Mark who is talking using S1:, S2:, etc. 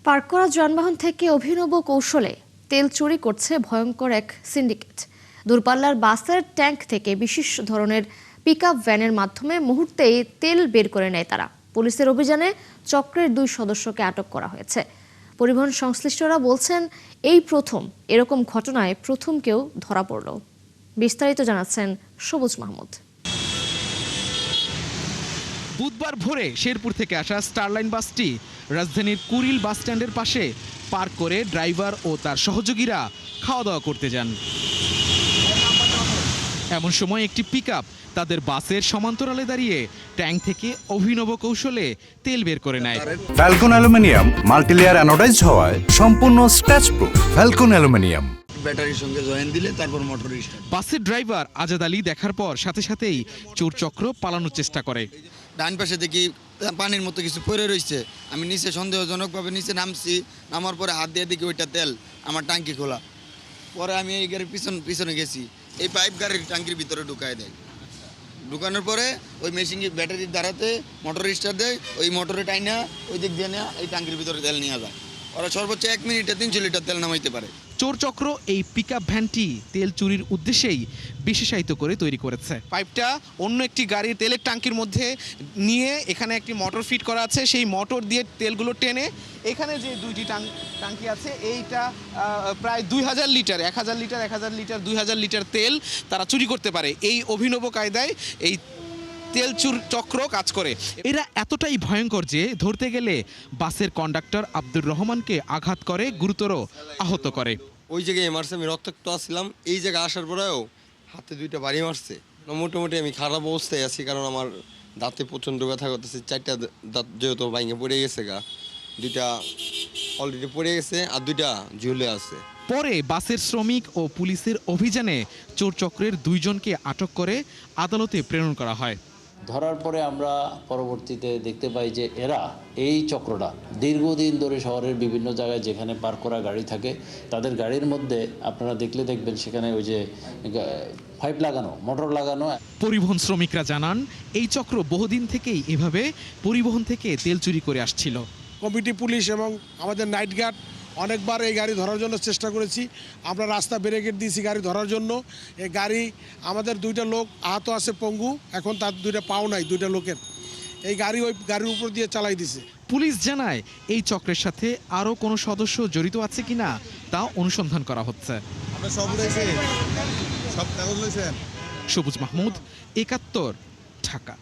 S1: Park করা যানবাহন থেকে অভিনব কৌশলে তেল চুরি করছে ভয়ঙ্কর এক সিন্ডিকেট। দূরপাল্লার বাসের ট্যাঙ্ক থেকে বিশেষ ধরনের পিকআপ ভ্যানের মাধ্যমে মুহূর্তেই তেল বের করে নেয় তারা। পুলিশের অভিযানে চক্রের 2 সদস্যকে আটক করা হয়েছে। পরিবহন সংশ্লিষ্টরা বলছেন, এই প্রথম এরকম ঘটনায় প্রথম কেউ ধরা পড়ল। বিস্তারিত জানাচ্ছেন সবুজ মাহমুদ।
S2: বুধবার ভোরে শেরপুর থেকে আসা স্টারলাইন বাসটি রাজধানীর কুড়িল বাস স্ট্যান্ডের পাশে পার্ক করে ড্রাইভার ও তার সহযোগীরা খাওয়া দাওয়া করতে যান। এমন সময় একটি পিকআপ তাদের বাসের সমান্তরালে দাঁড়িয়ে ট্যাঙ্ক থেকে অভিনব কৌশলে তেল বের করে নেয়।
S3: ফ্যালকন অ্যালুমিনিয়াম মাল্টিলেয়ার অ্যানোডাইজড হওয়ায় সম্পূর্ণ স্ক্র্যাচ প্রুফ। ফ্যালকন অ্যালুমিনিয়াম
S4: ব্যাটারির সঙ্গে জয়েন দিলে তারপর মোটর স্টার্ট।
S2: বাসের ড্রাইভার আজাদ আলী দেখার পর সাথে সাথেই চোর চক্র পালানোর চেষ্টা করে।
S4: ডান পাশে দেখি পানির মতো কিছু পড়ে রয়েছে। আমি নিচে সন্দেহজনকভাবে নিচে নামছি, নামার পরে হাত দিয়ে দেখি ওইটা তেল, আমার টাঙ্কি খোলা। পরে আমি এই গাড়ির পিছনে গেছি, এই পাইপ গাড়ির টাঙ্কির ভিতরে ঢুকায় দেয়। ঢুকানোর পরে ওই মেশিন ব্যাটারির দ্বারাতে মোটর স্টার্ট দেয়, ওই মোটরে টাইনা ওই দিক দিয়ে নেওয়া এই টাঙ্কির ভিতরে তেল নিয়ে যায়। ওরা সর্বোচ্চ 1 মিনিটে 300 লিটার তেল নামাইতে পারে।
S2: চোর চক্র এই পিকআপ ভ্যানটি তেল চুরির উদ্দেশ্যেই বিশেষায়িত করে তৈরি করেছে। পাইপটা অন্য একটি গাড়ির তেলের টাঙ্কির মধ্যে নিয়ে এখানে একটি মোটর ফিট করা আছে, সেই মোটর দিয়ে তেলগুলো টেনে এখানে যে 2টি টাঙ্কি আছে, এইটা প্রায় 2000 লিটার, 1000 লিটার 1000 লিটার 2000 লিটার তেল তারা চুরি করতে পারে। এই অভিনব কায়দায় এই তেল চক্র কাজ করে। এরা এতটাই ভয়ঙ্কর যে ধরতে গেলে বাসের কন্ডাক্টর আব্দুর রহমানকে আঘাত করে, গুরুতর আহত করে।
S5: ওই জায়গায় মারছে, আমি রক্তাক্ত আসছিলাম। এই জায়গায় আসার পরেও হাতে 2টা বাড়ি মারছে। মোটামুটি আমি খারাপ অবস্থায় আছি, কারণ আমার দাঁতে প্রচণ্ড ব্যথা করতেছে। 4টা দাঁত যেহেতু ভাঙে পড়ে গেছে, 2টা অলরেডি পড়ে গেছে আর 2টা ঝুলে আছে।
S2: পরে বাসের শ্রমিক ও পুলিশের অভিযানে চোর চক্রের 2 জনকে আটক করে আদালতে প্রেরণ করা হয়।
S6: ধরার পরে আমরা পরবর্তীতে দেখতে পাই যে এরা এই চক্রটা দীর্ঘদিন ধরে শহরের বিভিন্ন জায়গায় যেখানে পার্ক করা গাড়ি থাকে, তাদের গাড়ির মধ্যে আপনারা দেখবেন সেখানে ওই যে পাইপ লাগানো, মোটর লাগানো।
S2: পরিবহন শ্রমিকরা জানান, এই চক্র বহুদিন থেকেই এভাবে পরিবহন থেকে তেল চুরি করে আসছিল।
S7: কমিটি পুলিশ এবং আমাদের নাইট গার্ড অনেকবার এই গাড়ি ধরার জন্য চেষ্টা করেছি। আমরা রাস্তা ব্যারিকেড দিয়েছি গাড়ি ধরার জন্য। এই গাড়ি আমাদের 2টা লোক আহত আছে, পঙ্গু, এখন তার 2টা পাও নাই 2টা লোকের। এই গাড়ি ওই গাড়ির উপর দিয়ে চালাই দিছে।
S2: পুলিশ জানায়, এই চক্রের সাথে আরও কোনো সদস্য জড়িত আছে কিনা তা অনুসন্ধান করা হচ্ছে। সবুজ মাহমুদ, 71, ঢাকা।